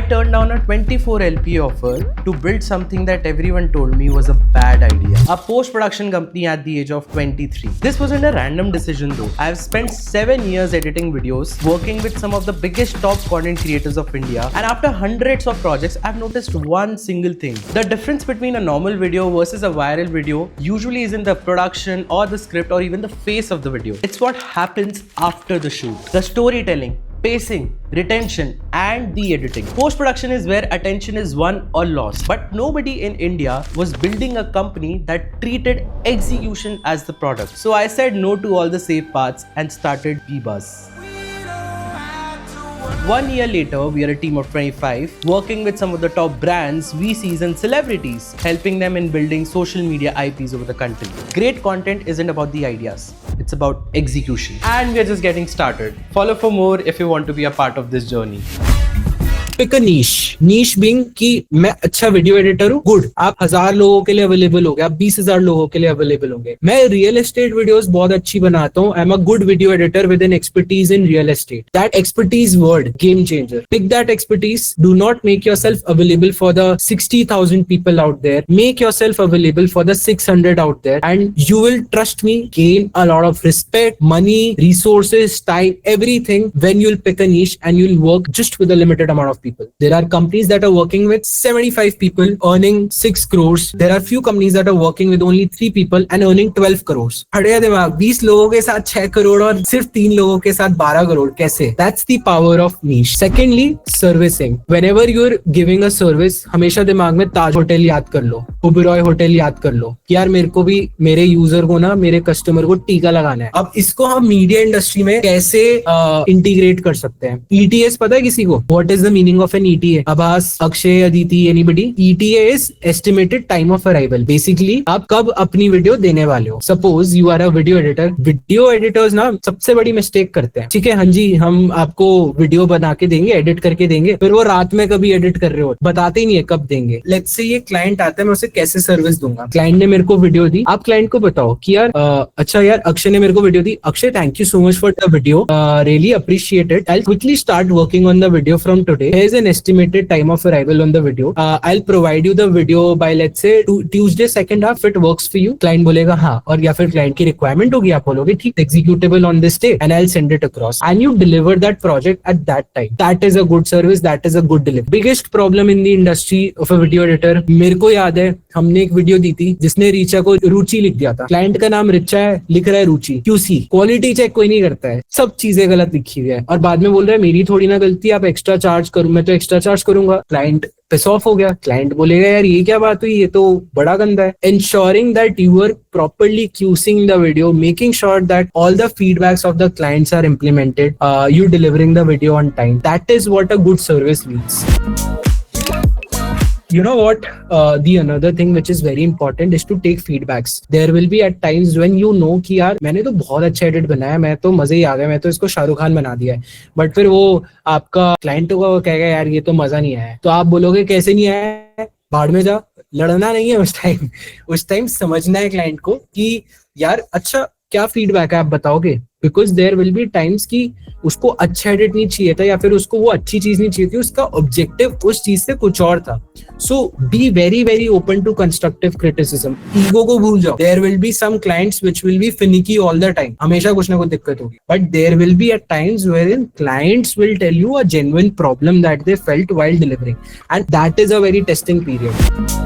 I turned down a 24 LP offer to build something that everyone told me was a bad idea. A post-production company at the age of 23. This wasn't a random decision though. I have spent 7 years editing videos, working with some of the biggest top content creators of India, and after hundreds of projects, I've noticed one single thing. The difference between a normal video versus a viral video usually isn't the production or the script or even the face of the video. It's what happens after the shoot. The storytelling, pacing, retention, and the editing. Post-production is where attention is won or lost. But nobody in India was building a company that treated execution as the product. So I said no to all the safe paths and started B-Buzz. 1 year later, we are a team of 25, working with some of the top brands, VCs and celebrities, helping them in building social media IPs over the country. Great content isn't about the ideas, it's about execution. And we are just getting started. Follow for more if you want to be a part of this journey. Pick a niche being कि मैं अच्छा video editor हूँ, good, आप 1000 लोगों के लिए available होंगे, आप 20,000 लोगों के लिए अवेलेबल होंगे. मैं रियल एस्टेट वीडियोस बहुत अच्छी बनाता हूँ. I am a good video editor with an expertise in real estate. That expertise word game changer. Pick that expertise. Do not make yourself available for the 60,000 people out there. Make yourself available for the 600 out there, and you will, trust me, gain a lot of respect, money, resources, time, everything when you'll pick a niche and you'll work just with a limited amount of people. There are companies that are working with 75 people earning 6 crores. There are few companies that are working with only 3 people and earning 12 crores. हड़े दिमाग, 20 लोगों के साथ 6 करोड़ और सिर्फ 3 लोगों के साथ 12 करोड़, कैसे? That's the power of niche. Secondly, servicing. Whenever you're giving a service, हमेशा दिमाग में ताज होटल याद कर लो, ओबेरॉय होटल याद कर लो कि यार मेरे को भी, मेरे यूजर को ना, मेरे कस्टमर को टीका लगाना है. अब इसको हम मीडिया इंडस्ट्री में कैसे इंटीग्रेट कर सकते हैं? ETS पता है किसी को? What is the meaning of an ETA? Abbas, Akshay, Aditi, anybody? ETA is estimated time of arrival. Basically, आप कब अपनी वीडियो देने वाले हो. Suppose you are a video editor. Video editors ना सबसे बड़ी मिस्टेक करते हैं. ठीक है, हाँ जी, हम आपको वीडियो बना के देंगे, एडिट करके देंगे, फिर वो रात में कभी एडिट कर रहे हो, बताते ही नहीं है कब देंगे. Let's say ये क्लाइंट आता है, मैं उसे कैसे सर्विस दूंगा? क्लाइंट ने मेरे को वीडियो दी, आप क्लाइंट को बताओ कि यार अच्छा यार अक्षय ने मेरे को video the, Akshay thank you so much for the video, really appreciate it, I quickly start working on the video from today. There is an estimated time of arrival on the video. I'll provide you the video by let's say Tuesday second half. It works for you. Client बोलेगा हाँ, और या फिर client की requirement होगी, आप बोलोगे ठीक, executable on this day, and I'll send it across. And you deliver that project at that time. That is a good service. That is a good delivery. Biggest problem in the industry of a video editor. मेरे को याद है, हमने एक video दी थी जिसने रीचा को रुचि लिख दिया था. क्लाइंट का नाम रिचा है, लिख रहा है रुचि. QC क्वालिटी चेक कोई नहीं करता है, सब चीजें गलत लिखी हुई है, और बाद में बोल रहा है मेरी थोड़ी ना गलती, आप एक्स्ट्रा चार्ज करो, मैं तो एक्स्ट्रा चार्ज करूंगा. क्लाइंट पिस ऑफ हो गया. क्लाइंट बोलेगा यार ये क्या बात हुई, ये तो बड़ा गंदा है. Ensuring that you are properly QCing the video, making sure that all the feedbacks of the clients are implemented, you delivering the video on time. That is what a good service means. You know what? The another thing which is very important is to take feedbacks. There will be at times when you know कि यार मैंने तो बहुत अच्छा edit बनाया, मैं तो मजे ही आ गया, मैं तो इसको शाहरुख खान बना दिया है, बट फिर वो आपका क्लाइंट को कहेगा यार ये तो मजा नहीं आया. तो आप बोलोगे कैसे नहीं आया, भाड़ में जा. लड़ना नहीं है उस टाइम समझना है क्लाइंट को कि यार अच्छा क्या फीडबैक है, आप बताओगे. Because there will be times कि उसको अच्छा एडिट नहीं चाहिए था, या फिर उसको वो अच्छी चीज नहीं चाहिए थी, उसका ऑब्जेक्टिव उस चीज से कुछ और था. So be very very open to constructive criticism. Ego को भूल जाओ. There will be some clients which will be finicky all the time, हमेशा कुछ ना कुछ दिक्कत होगी, but there will be at times wherein clients will tell you a genuine problem that they felt while delivering, and that is a very testing period.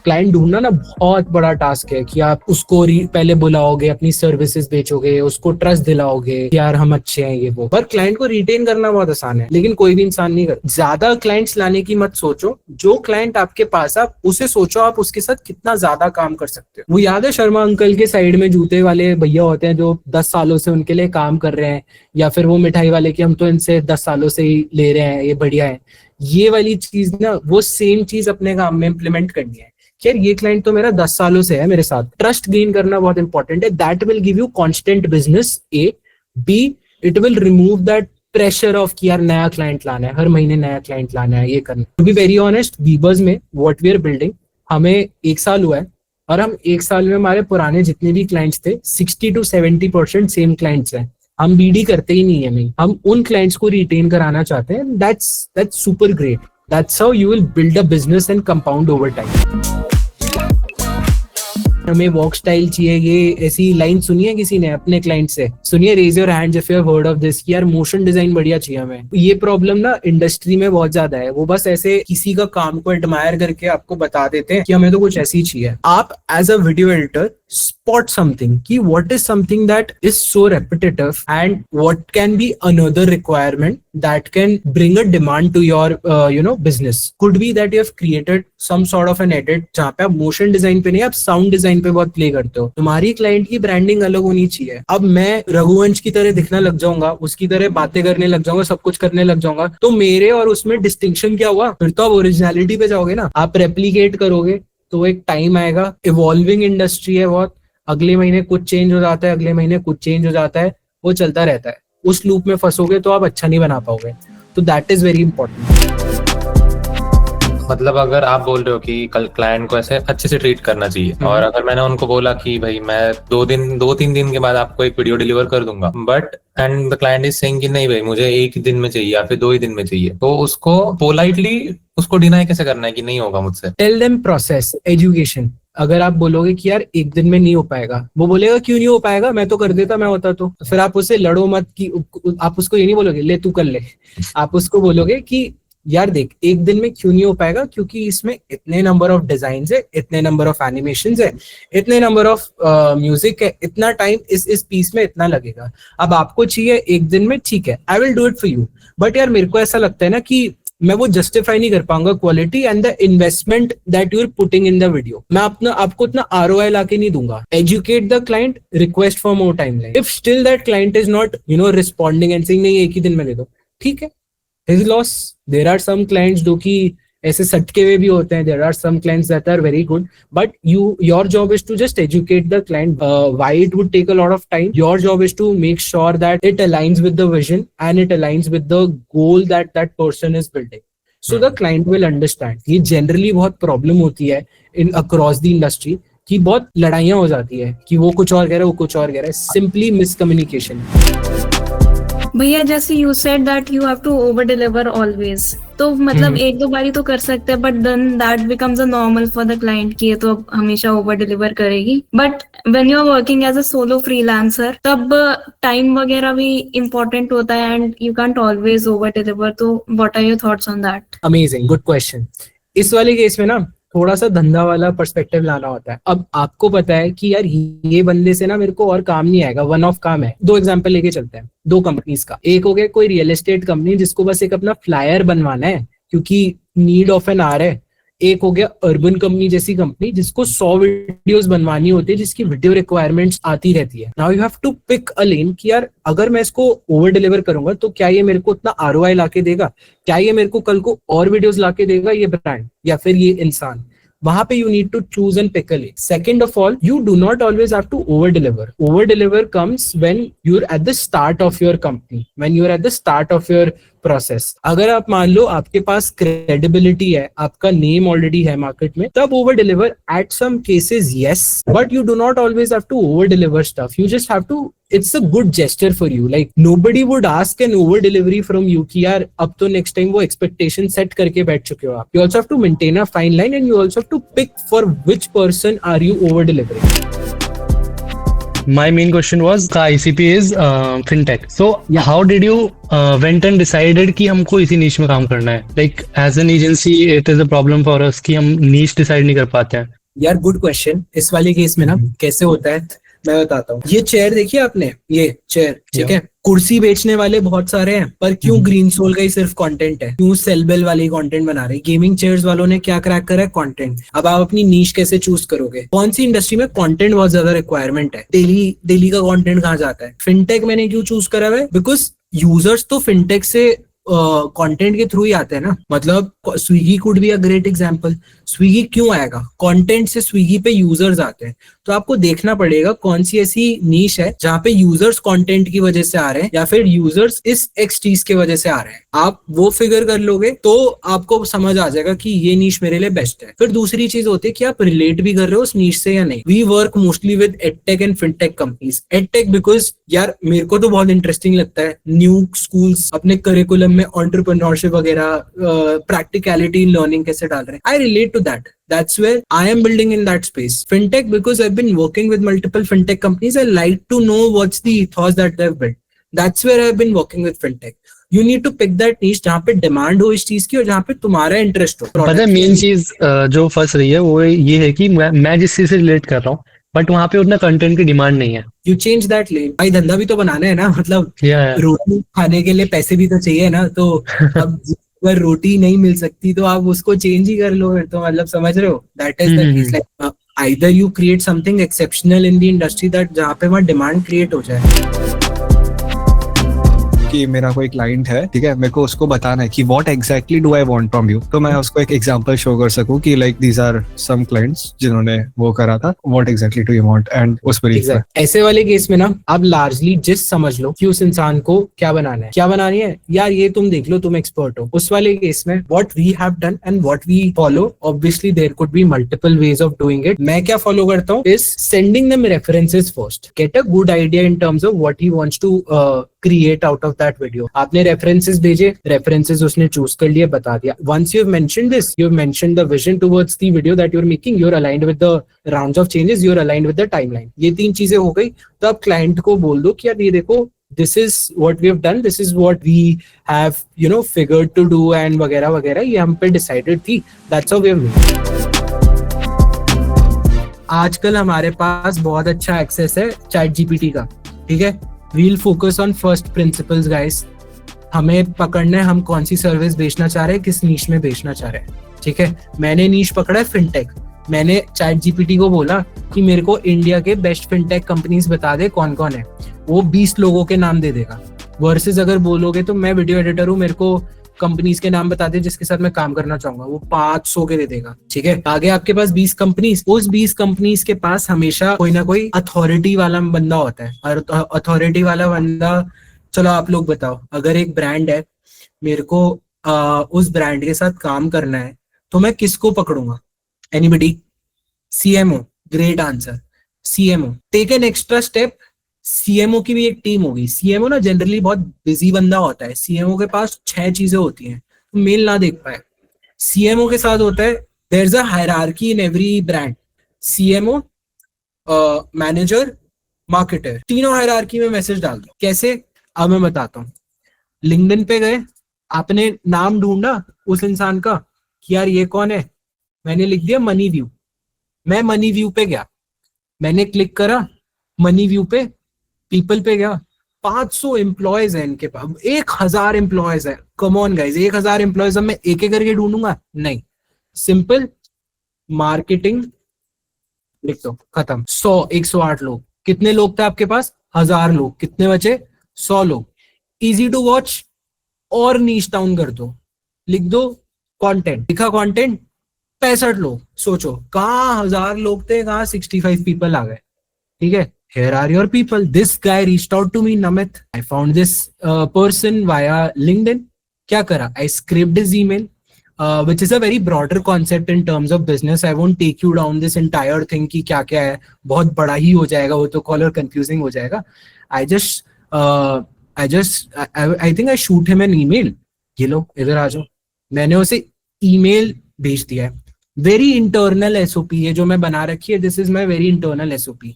Client ढूंढना ना बहुत बड़ा टास्क है कि आप उसको पहले बुलाओगे, अपनी सर्विसेज बेचोगे, उसको ट्रस्ट दिलाओगे कि यार हम अच्छे हैं ये वो. पर क्लाइंट को रिटेन करना बहुत आसान है, लेकिन कोई भी इंसान नहीं करता. ज्यादा क्लाइंट्स लाने की मत सोचो. जो क्लाइंट आपके पास, आप उसे सोचो आप उसके साथ कितना ज्यादा काम कर सकते हो. वो याद है शर्मा अंकल के साइड में जूते वाले भैया होते हैं जो 10 सालों से उनके लिए काम कर रहे हैं, या फिर वो मिठाई वाले की हम तो इनसे 10 सालों से ही ले रहे हैं, ये बढ़िया है. ये वाली चीज ना, वो सेम चीज अपने काम में इम्प्लीमेंट करनी है. यार ये क्लाइंट तो मेरा 10 सालों से है मेरे साथ. ट्रस्ट गेन करना बहुत इंपॉर्टेंट है. That will give you constant business. A B it will remove that pressure of कि यार नया क्लाइंट लाना है, हर महीने नया क्लाइंट लाना है, ये करना. टू बी वेरी ऑनेस्ट, बीबर्स में व्हाट वी आर बिल्डिंग, हमें 1 साल हुआ है, और हम 1 साल में हमारे पुराने जितने भी क्लाइंट्स थे 60 to 70% सेम क्लाइंट्स हैं. हम बीडी करते ही नहीं है, नहीं, हम उन क्लाइंट्स को रिटेन कराना चाहते हैं. That's super great. That's how you will build a business and compound over time. हमें वॉक स्टाइल चाहिए, ये ऐसी लाइन सुनी है किसी ने अपने क्लाइंट से? सुनिए, raise your hands if you have heard of this, कि यार मोशन डिजाइन बढ़िया चाहिए हमें. ये प्रॉब्लम ना इंडस्ट्री में बहुत ज्यादा है. वो बस ऐसे किसी का काम को एडमायर करके आपको बता देते हैं कि हमें तो कुछ ऐसी चाहिए. आप as a video editor spot something कि what is something that is so repetitive and what can be another requirement that can bring a demand to your business. Could be that you have created some sort of an edit जहाँ पे आप motion design पे नहीं, आप sound design पे बहुत play करते हो. तुम्हारी client की branding अलग होनी चाहिए. अब मैं रघुवंश की तरह दिखना लग जाऊंगा, उसकी तरह बातें करने लग जाऊंगा, सब कुछ करने लग जाऊंगा, तो मेरे और उसमें distinction क्या हुआ? फिर तो आप originality पे जाओगे ना. आप replicate करोगे तो एक टाइम आएगा. इवॉल्विंग इंडस्ट्री है बहुत. अगले महीने कुछ चेंज हो जाता है, अगले महीने कुछ चेंज हो जाता है, वो चलता रहता है. उस लूप में फंसोगे तो आप अच्छा नहीं बना पाओगे. तो दैट इज वेरी इंपॉर्टेंट. मतलब अगर आप बोल रहे हो कि कल क्लाइंट को ऐसे अच्छे से ट्रीट करना चाहिए, और अगर मैंने उनको बोला कि भाई मैं 2-3 दिन के बाद आपको एक वीडियो डिलीवर कर दूंगा, but and the client is saying कि नहीं भाई मुझे 1 ही दिन में चाहिए या फिर 2 ही दिन में चाहिए, तो उसको पोलाइटली उसको डिनाई कैसे करना है कि नहीं होगा मुझसे? Tell them process, education. अगर आप बोलोगे कि यार 1 दिन में नहीं हो पाएगा, वो बोलेगा क्यों नहीं हो पाएगा, मैं तो कर देता, मैं होता तो. फिर आप उससे लड़ो मत कि आप उसको ये नहीं बोलोगे ले तू कर ले. आप उसको बोलोगे कि यार देख 1 दिन में क्यों नहीं हो पाएगा, क्योंकि इसमें इतने नंबर ऑफ डिजाइन है, इतने नंबर ऑफ एनिमेशन है, इतने नंबर ऑफ म्यूजिक है, इतना टाइम इस पीस में इतना लगेगा. अब आपको चाहिए 1 दिन में, ठीक है, I will do it for you, but यार मेरे को ऐसा लगता है ना कि मैं वो जस्टिफाई नहीं कर पाऊंगा quality and the investment that you are putting in the video. मैं आपको इतना ROI लाके नहीं दूंगा. Educate the client, request for more time. If still that client is not responding and saying नहीं 1 ही दिन में दे दो, ठीक है, his loss. There are some clients जो कि ऐसे सटके हुए भी होते हैं. There are some clients that are very good, but your job is to just educate the client why it would take a lot of time. Your job is to make sure that it aligns with the vision and it aligns with the goal that that person is building. So the client will understand. ये generally बहुत problem होती है in across the industry कि बहुत लड़ाइयाँ हो जाती है कि वो कुछ और कह रहा है, वो कुछ और कह रहा है. Simply miscommunication. भैया जैसे you said that you have to over deliver always, तो मतलब 1-2 बारी तो कर सकते हैं, but then that becomes a normal for the client कि ये तो अब हमेशा ओवर डिलीवर करेगी. But when you are working as a solo freelancer, तब टाइम वगैरह भी इम्पोर्टेंट होता है and you can't always over deliver. तो what are your thoughts on that? Amazing, good question. इस वाले केस में ना थोड़ा सा धंधा वाला पर्सपेक्टिव लाना होता है. अब आपको पता है कि यार ये बंदे से ना मेरे को और काम नहीं आएगा, वन ऑफ काम है. 2 एग्जांपल लेके चलते हैं 2 कंपनीज का. एक हो गया कोई रियल एस्टेट कंपनी जिसको बस एक अपना फ्लायर बनवाना है क्योंकि नीड ऑफ एन आर है. एक हो गया अर्बन कंपनी जैसी कंपनी जिसको 100 वीडियोस बनवानी होती है, जिसकी वीडियो रिक्वायरमेंट्स आती रहती है. Now you have to pick a lane कि यार अगर मैं इसको ओवर डिलीवर करूंगा तो क्या ये मेरे को उतना ROI लाके देगा, क्या ये मेरे को कल को और वीडियोस लाके देगा ये ब्रांड या फिर ये इंसान. वहां पे you need to choose and pick a lane. Second of all, you do not always have to over deliver. Over deliver comes when you're at the start of your company, when you're at the start of your process. अगर आप मान लो आपके पास credibility है, आपका name already है market में, तब over deliver. At some cases yes, but you do not always have to over deliver stuff. You just have to, it's a good gesture for you. Like nobody would ask an over delivery from you कि यार अब तो next time वो expectation set करके बैठ चुके हो आप. You also have to maintain a fine line and you also have to pick for which person are you over delivering. My main question was the ICP is fintech. So Yeah. how did you went and decided कि हमको इसी niche में काम करना है? Like as an agency, it is a problem for us कि हम niche decide नहीं कर पाते हैं. यार गुड क्वेश्चन. इस वाले केस में ना कैसे होता है मैं बताता हूँ. ये चेयर देखिए आपने, ये चेयर, ठीक है, कुर्सी बेचने वाले बहुत सारे हैं, पर क्यों ग्रीन सोल का ही सिर्फ कंटेंट है, क्यों सेलबेल वाले ही कंटेंट बना रहे हैं. गेमिंग चेयर्स वालों ने क्या क्रैक करा है, कंटेंट. अब आप अपनी नीश कैसे चूज करोगे? कौन सी इंडस्ट्री में कंटेंट बहुत ज्यादा रिक्वायरमेंट है? डेली का कंटेंट कहाँ जाता है? फिनटेक मैंने क्यों चूज करा है? बिकॉज यूजर्स तो फिनटेक से कंटेंट के थ्रू ही आते हैं ना. मतलब Swiggy could be a great example. Swiggy क्यों आएगा? कंटेंट से स्विगी पे यूजर्स आते हैं, तो आपको देखना पड़ेगा कौन सी ऐसी नीश है जहाँ पे यूजर्स कंटेंट की वजह से आ रहे हैं या फिर यूजर्स इस एक्स चीज के वजह से आ रहे हैं। आप वो फिगर कर लोगे तो आपको समझ आ जाएगा कि ये नीश मेरे लिए बेस्ट है। फिर दूसरी चीज होती है कि आप रिलेट भी कर रहे हो उस नीश से या नहीं। We work mostly with edtech and fintech companies. Edtech because यार मेरे को तो बहुत इंटरेस्टिंग लगता है, न्यू स्कूल्स अपने करिकुलम में एंटरप्रेन्योरशिप वगैरह, प्रैक्टिकलिटी इन लर्निंग कैसे डाल रहे हैं। I relate to that. That's where I am building in that space. Fintech, because I've been working with multiple fintech companies, I like to know what's the ethos that they've built. That's where I've been working with fintech. You need to pick that niche जहाँ पे demand हो इस चीज की और जहाँ पे तुम्हारा इंटरेस्ट हो। पता है मेन चीज जो फंस रही है वो ये है कि मैं जिस चीज से रिलेट कर रहा हूँ बट वहाँ पे उतना कंटेंट की डिमांड नहीं है। You change that lane. भाई धंधा भी तो बनाना है ना, मतलब Yeah. रोटी खाने के लिए पैसे भी तो चाहिए ना। तो अब अगर रोटी नहीं मिल सकती तो आप उसको चेंज ही कर लो फिर तो, मतलब समझ रहे हो। That is the case. Like either you create something exceptional in the industry that जहाँ पे वहाँ डिमांड क्रिएट हो जाए। कि मेरा कोई क्लाइंट है, ठीक है, मेरे को उसको बताना है कि what exactly do I want from you, तो मैं उसको एक एग्जांपल शो कर सकूं कि like these are some clients जिन्होंने वो करा था, what exactly do you want, and उस पर ऐसे वाले केस में ना आप लार्जली जिस समझ लो कि उस इंसान को क्या बनाना है, क्या बनानी है यार, ये तुम देख लो, तुम एक्सपर्ट हो। उस वाले केस में what we have done and what we follow, obviously there could be multiple ways of doing it. मैं क्या फॉलो करता हूँ is sending them references first, get a good idea in terms of what he wants to create out of that video. आपने references भेजे, references उसने choose कर लिए, बता दिया। Once you have mentioned this, you have mentioned the vision towards the video that you are making, you are aligned with the rounds of changes, you are aligned with the timeline. ये तीन चीजें हो गई, तो आप client को बोल दो कि यार ये देखो, this is what we have done, this is what we have figured to do and वगैरह वगैरह, ये हम पे डिसाइडेड थी, that's how we have made। आजकल हमारे पास बहुत अच्छा एक्सेस है चैट जीपीटी का, ठीक है। We'll focus on first principles guys. हमें पकड़ना है हम कौन सी सर्विस बेचना चाह रहे हैं, किस नीश में बेचना चाह रहे हैं, ठीक है। मैंने नीश पकड़ा है फिनटेक। मैंने चैट जीपीटी को बोला कि मेरे को इंडिया के बेस्ट फिनटेक कंपनीज बता दे कौन कौन है। वो 20 लोगों के नाम दे देगा। वर्सेस अगर बोलोगे तो मैं वीडियो एडिटर हूँ, मेरे को कंपनीज के नाम बता दे जिसके साथ मैं काम करना चाहूंगा, वो 500 के दे देगा, ठीक है। आगे आपके पास 20 कंपनीज, उस 20 कंपनीज के पास हमेशा कोई ना कोई अथॉरिटी वाला बंदा होता है। और अथॉरिटी वाला बंदा, चलो आप लोग बताओ, अगर एक ब्रांड है, मेरे को उस ब्रांड के साथ काम करना है, तो मैं किसको पकड़ूंगा? Anybody? CMO. Great answer, CMO. Take an extra step, CMO की भी एक टीम होगी। सीएमओ ना जनरली बहुत बिजी बंदा होता है, सीएमओ के पास 6 चीजें होती हैं, तो मेल ना देख पाए। सीएमओ के साथ होता है, there is a hierarchy in every brand, CMO, manager, marketer, तीनों हायरार्की में मैसेज डाल दो। कैसे? अब मैं बताता हूँ। लिंक्डइन पे गए, आपने नाम ढूंढा उस इंसान का कि यार ये कौन है, मैंने लिख दिया मनी व्यू। मैं मनी व्यू पे गया, मैंने क्लिक करा, मनी व्यू पे पीपल पे गया, 500 एम्प्लॉयज है इनके पास, 1000 एम्प्लॉयज है। कम ऑन गाइस, 1000 एम्प्लॉयज अब मैं एक एक करके ढूंढूंगा? नहीं, सिंपल मार्केटिंग लिख दो, खत्म। 108 लोग। कितने लोग थे आपके पास? 1000 लोग। कितने बचे? 100 लोग। इजी टू वॉच, और नीश डाउन कर दो, लिख दो कंटेंट। लिखा कंटेंट, 65 लोग। सोचो कहाँ 1000 लोग थे, कहाँ 65 पीपल आ गए, ठीक है। Here are your people. This guy reached out to me, Namit. I found this person via LinkedIn. क्या करा? I scraped his email, which is a very broader concept in terms of business. I won't take you down this entire thing कि क्या क्या है, बहुत बड़ा ही हो जाएगा वो तो, कॉल और confusing हो जाएगा। I think I shoot him an email. ये लो इधर आ जाओ। मैंने उसे ईमेल भेज दिया है। वेरी इंटरनल एसओपी है जो मैं बना रखी है, this is my very internal SOP.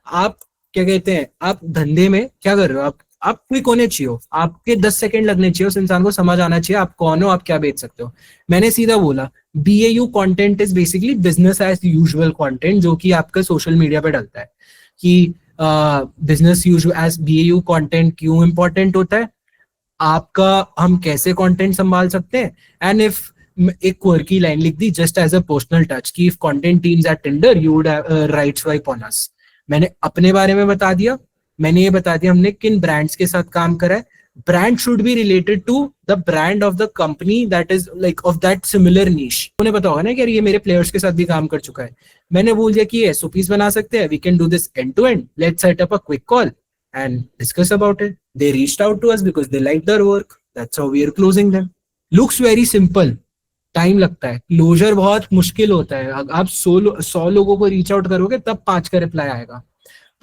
आप क्या कहते हैं, आप धंधे में क्या कर रहे हो, आप क्विक होने चाहिए, आपके 10 सेकंड लगने चाहिए, उस इंसान को समझ आना चाहिए आप कौन हो, आप क्या बेच सकते हो। मैंने सीधा बोला BAU content is basically business as usual content, जो कि आपका सोशल मीडिया पे डलता है। कि business usual as BAU content क्यों इंपॉर्टेंट होता है, आपका हम कैसे कंटेंट संभाल सकते हैं। एंड इफ एक क्वर्की लाइन लिख दी just as a personal touch कि if content teams at Tinder you would right swipe on us. मैंने अपने बारे में बता दिया, मैंने ये बता दिया हमने किन ब्रांड्स के साथ काम करा है, brand should be related to the brand of the company that is like of that similar niche. उन्हें पता होगा ना कि यार ये मेरे players के साथ भी काम कर चुका है. मैंने बोल दिया कि SOPs बना सकते हैं, we can do this end to end. Let's set up a quick call and discuss about it. They reached out to us because they liked their work. That's how we are closing them. Looks very simple. Time लगता है, closure बहुत मुश्किल होता है. आप 100 लोगों को reach out करोगे तब 5 का रिप्लाई आएगा.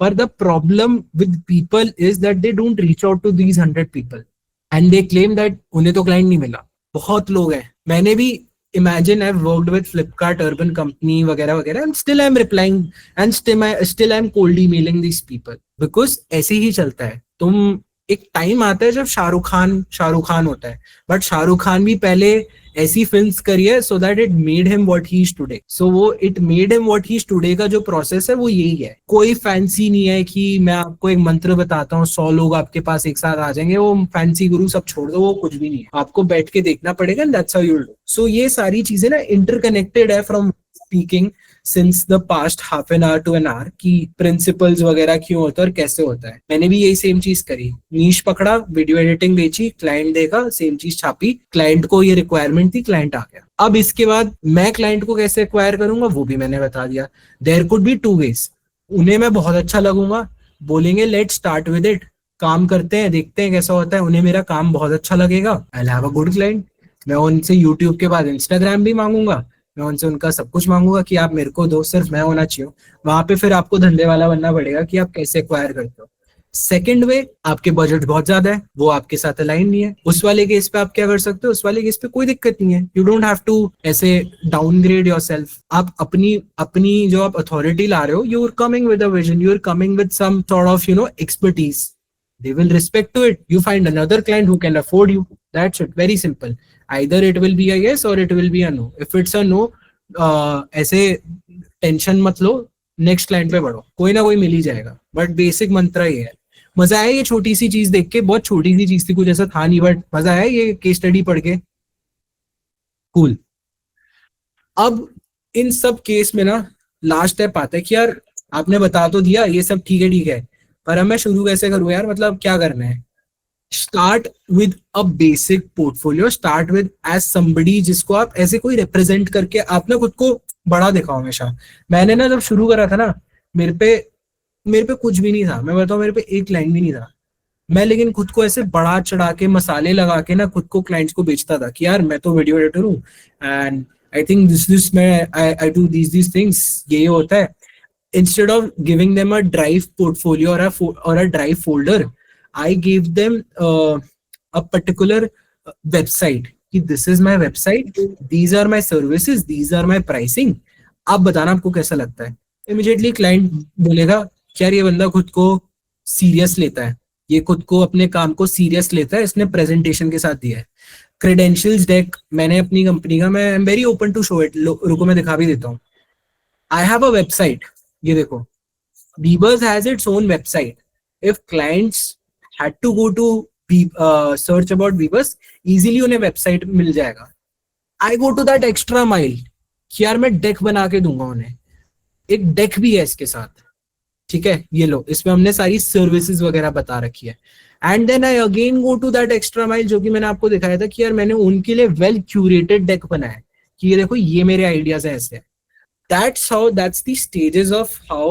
पर the problem with people is that they don't reach out to these 100 people and they claim that उन्हें तो क्लाइंट नहीं मिला. बहुत लोग हैं. मैंने भी imagine I've worked with Flipkart, Urban Company वगैरह वगैरह and still I'm replying and still I'm cold emailing these people because ऐसे ही चलता है. तुम एक टाइम आता है जब शाहरुख खान होता है, बट शाहरुख खान भी पहले ऐसी फिल्म्स करी है so that it made him what he is today. So वो it made him what he is today का जो प्रोसेस है वो यही है. कोई फैंसी नहीं है कि मैं आपको एक मंत्र बताता हूँ 100 लोग आपके पास एक साथ आ जाएंगे. वो फैंसी गुरु सब छोड़ दो, वो कुछ भी नहीं है. आपको बैठ के देखना पड़ेगा and that's how you'll do. So ये सारी चीजें ना इंटरकनेक्टेड है from speaking since the past half an hour to an hour कि प्रिंसिपल्स वगैरह क्यों होता है और कैसे होता है. मैंने भी यही सेम चीज करी. नीश पकड़ा, वीडियो एडिटिंग बेची, क्लाइंट देखा, सेम चीज छापी, क्लाइंट को ये रिक्वायरमेंट थी, क्लाइंट आ गया. अब इसके बाद मैं क्लाइंट को कैसे एक्वायर करूंगा वो भी मैंने बता दिया. There could be 2 ways. उन्हें मैं बहुत अच्छा लगूंगा, बोलेंगे लेट स्टार्ट विद इट, काम करते हैं, देखते हैं कैसा होता है. उन्हें मेरा काम बहुत अच्छा लगेगा, I will have a good client. मैं उनसे यूट्यूब के बाद इंस्टाग्राम भी मांगूंगा, मैं उनसे उनका सब कुछ मांगूंगा कि आप मेरे को दो, सिर्फ मैं होना चाहिए. वहां पे फिर आपको धंधे वाला बनना पड़ेगा कि आप कैसे एक्वायर करते हो. सेकंड वे, आपके बजट बहुत ज्यादा है, वो आपके साथ अलाइन नहीं है. उस वाले केस पे आप क्या कर सकते हो, उस वाले केस पे कोई दिक्कत नहीं है. यू डोंट हैव टू ऐसे डाउनग्रेड योरसेल्फ. आप अपनी जो आप अथॉरिटी ला रहे हो, you are coming with a vision, you are coming with some sort of expertise. They will respect to it. You find another client who can afford you. That's it. Very simple. Either it will be a yes or it will be a no. If it's a no, ऐसे tension मत लो, next client पे बढ़ो, कोई ना कोई मिल ही जाएगा. But basic मंत्र ये है. मजा आया ये छोटी सी चीज देख के, बहुत छोटी सी चीज थी, कुछ ऐसा था नहीं, बट मजा आया ये केस स्टडी पढ़ के. कूल. अब इन सब केस में ना लास्ट स्टेप आता है कि यार आपने बता तो दिया ये सब ठीक है, पर अब मैं शुरू कैसे करूं यार, मतलब क्या करना है. Start with a basic portfolio. Start with as somebody जिसको आप ऐसे कोई रिप्रेजेंट करके आप ना खुद को बड़ा दिखाओ हमेशा. मैंने ना जब शुरू करा था ना, मेरे पे कुछ भी नहीं था. मैं बताऊं, मेरे पे एक लाइन भी नहीं था. मैं लेकिन खुद को ऐसे बढ़ा चढ़ा के मसाले लगा के ना खुद को क्लाइंट्स को बेचता था कि यार मैं तो वीडियो एडिटर हूँ एंड आई थिंक दिस मैं आई डू दीज थिंग्स. ये होता है. Instead of giving them a drive portfolio or a drive folder, I gave them a particular website. कि this is my website, these are my services, these are my pricing. आप बताना आपको कैसा लगता है. Immediately client बोलेगा कि यार ये बंदा खुद को सीरियस लेता है, ये खुद को अपने काम को सीरियस लेता है, इसने प्रेजेंटेशन के साथ दिया है. क्रेडेंशियल्स डेक मैंने अपनी कंपनी का, मैं very open to show it. रुको मैं दिखा भी देता हूँ. I have a website. ये देखो, Bebers has its own website. If clients had to go to search about Bebers, easily उन्हें वेबसाइट मिल जाएगा. I go to that extra mile कि यार मैं डेक बना के दूंगा उन्हें. एक डेक भी है इसके साथ, ठीक है, ये लो, इसमें हमने सारी सर्विसेज वगैरह बता रखी है. And then I again go to that extra mile जो कि मैंने आपको दिखाया था कि यार मैंने उनके लिए वेल क्यूरेटेड डेक बनाया कि ये देखो ये मेरे आइडियाज है ऐसे. That's the stages of how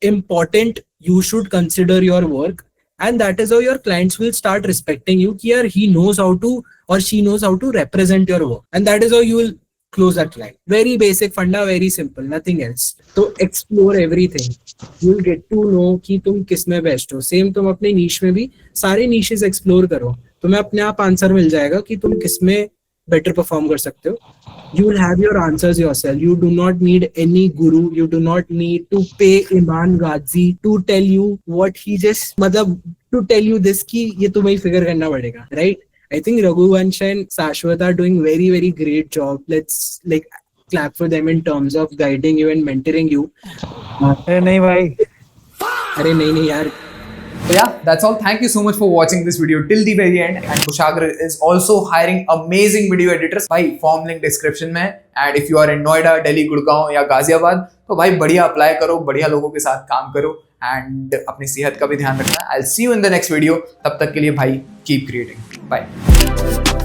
important you should consider your work, and that is how your clients will start respecting you कि यार he knows how to or she knows how to represent your work, and that is how you will close that client. Very basic funda, very simple, nothing else. So explore everything. You'll get to know कि तुम किस में best हो. Same तुम अपने नीश में भी सारे नीशेस एक्सप्लोर करो, तुम्हें अपने आप आंसर मिल जाएगा कि तुम किस में better perform कर सकते हो. You will have your answers yourself. You do not need any guru. You do not need to pay Iman Ghazi to tell you what he just, मतलब to tell you this कि ये तुम्हें ही figure करना पड़ेगा, right? I think Raghuvansh and Shashwat are doing very very great job. Let's like clap for them in terms of guiding you and mentoring you. अरे नहीं भाई, अरे नहीं यार. So yeah, that's all. Thank you so much for watching this video till the very end. And Kushagra is also hiring amazing video editors. भाई form link description में. And if you are in Noida, Delhi, Gurgaon या गाजियाबाद, तो भाई बढ़िया apply करो, बढ़िया लोगों के साथ काम करो. एंड अपनी सेहत का भी ध्यान रखना है। I will see you in the next video, तब तक के लिए भाई कीप क्रिएटिंग, बाय।